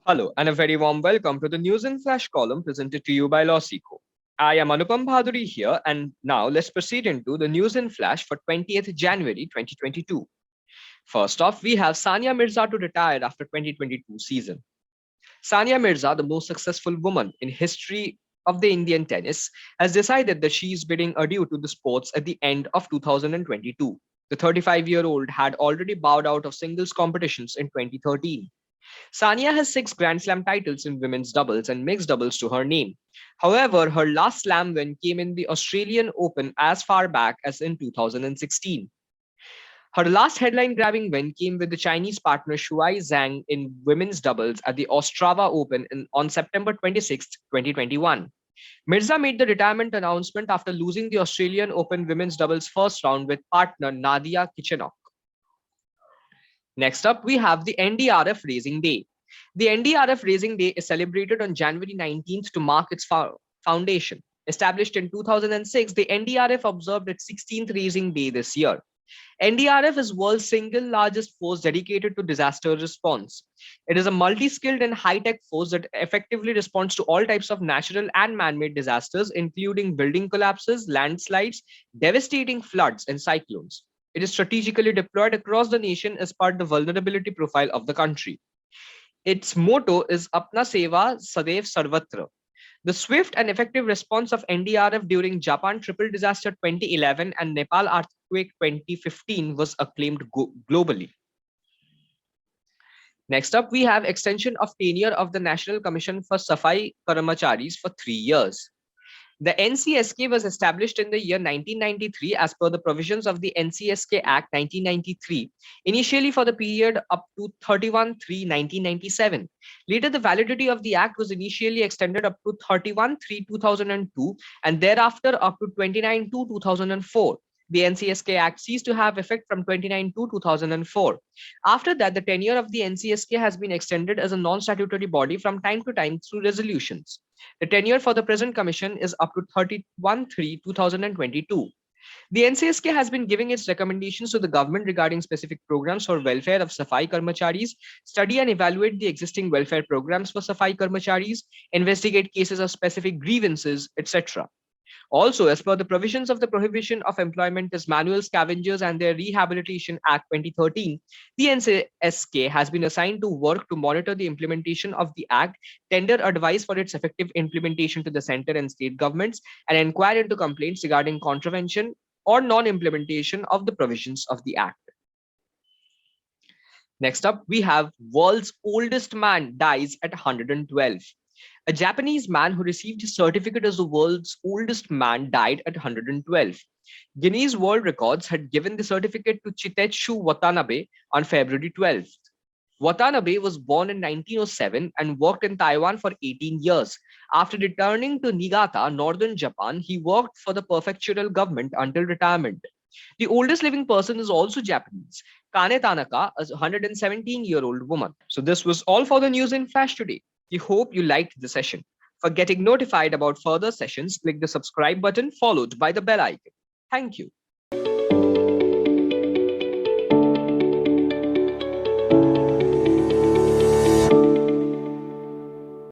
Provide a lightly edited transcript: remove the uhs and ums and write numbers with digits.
Hello, and a very warm welcome to the News in Flash column presented to you by LawSikho. I am Anupam Bhaduri here, and now let's proceed into the News in Flash for 20th January 2022. First off, we have Sania Mirza to retire after 2022 season. Sania Mirza, the most successful woman in history of the Indian tennis, has decided that she is bidding adieu to the sports at the end of 2022. The 35-year-old had already bowed out of singles competitions in 2013. Sania has 6 Grand Slam titles in women's doubles and mixed doubles to her name. However, her last slam win came in the Australian Open as far back as in 2016. Her last headline grabbing win came with the Chinese partner Shuai Zhang in women's doubles at the Ostrava Open on September 26, 2021. Mirza made the retirement announcement after losing the Australian Open women's doubles first round with partner Nadia Kichenok. Next up, we have the NDRF Raising Day. The NDRF Raising Day is celebrated on January 19th to mark its foundation. Established in 2006, the NDRF observed its 16th Raising Day this year. NDRF is world's single largest force dedicated to disaster response. It is a multi-skilled and high-tech force that effectively responds to all types of natural and man-made disasters, including building collapses, landslides, devastating floods, and cyclones. It is strategically deployed across the nation as part of the vulnerability profile of the country. Its motto is Apna Seva Sadaiv Sarvatra. The swift and effective response of NDRF during Japan triple disaster 2011 and Nepal earthquake 2015 was acclaimed globally. Next up, we have extension of tenure of the National Commission for Safai Karamcharis for 3 years. The NCSK was established in the year 1993 as per the provisions of the NCSK Act 1993, initially for the period up to 31/3/1997. Later, the validity of the Act was initially extended up to 31/3/2002 and thereafter up to 29/2/2004. The NCSK Act ceased to have effect from 29/2/2004. After that, the tenure of the NCSK has been extended as a non-statutory body from time to time through resolutions. The tenure for the present commission is up to 31/3/2022. The NCSK has been giving its recommendations to the government regarding specific programs for welfare of Safai Karamcharis, study and evaluate the existing welfare programs for Safai Karamcharis, investigate cases of specific grievances, etc. Also, as per the provisions of the Prohibition of Employment as Manual Scavengers and their Rehabilitation Act 2013, the NCSK has been assigned to work to monitor the implementation of the Act, tender advice for its effective implementation to the center and state governments, and inquire into complaints regarding contravention or non-implementation of the provisions of the Act. Next up, we have world's oldest man dies at 112. A Japanese man who received his certificate as the world's oldest man died at 112. Guinness World Records had given the certificate to Chitetsu Watanabe on February 12th. Watanabe was born in 1907 and worked in Taiwan for 18 years. After returning to Niigata, northern Japan, he worked for the prefectural government until retirement. The oldest living person is also Japanese. Kane Tanaka is a 117-year-old woman. So this was all for the news in Flash today. We hope you liked the session. For getting notified about further sessions, click the subscribe button followed by the bell icon. Thank you.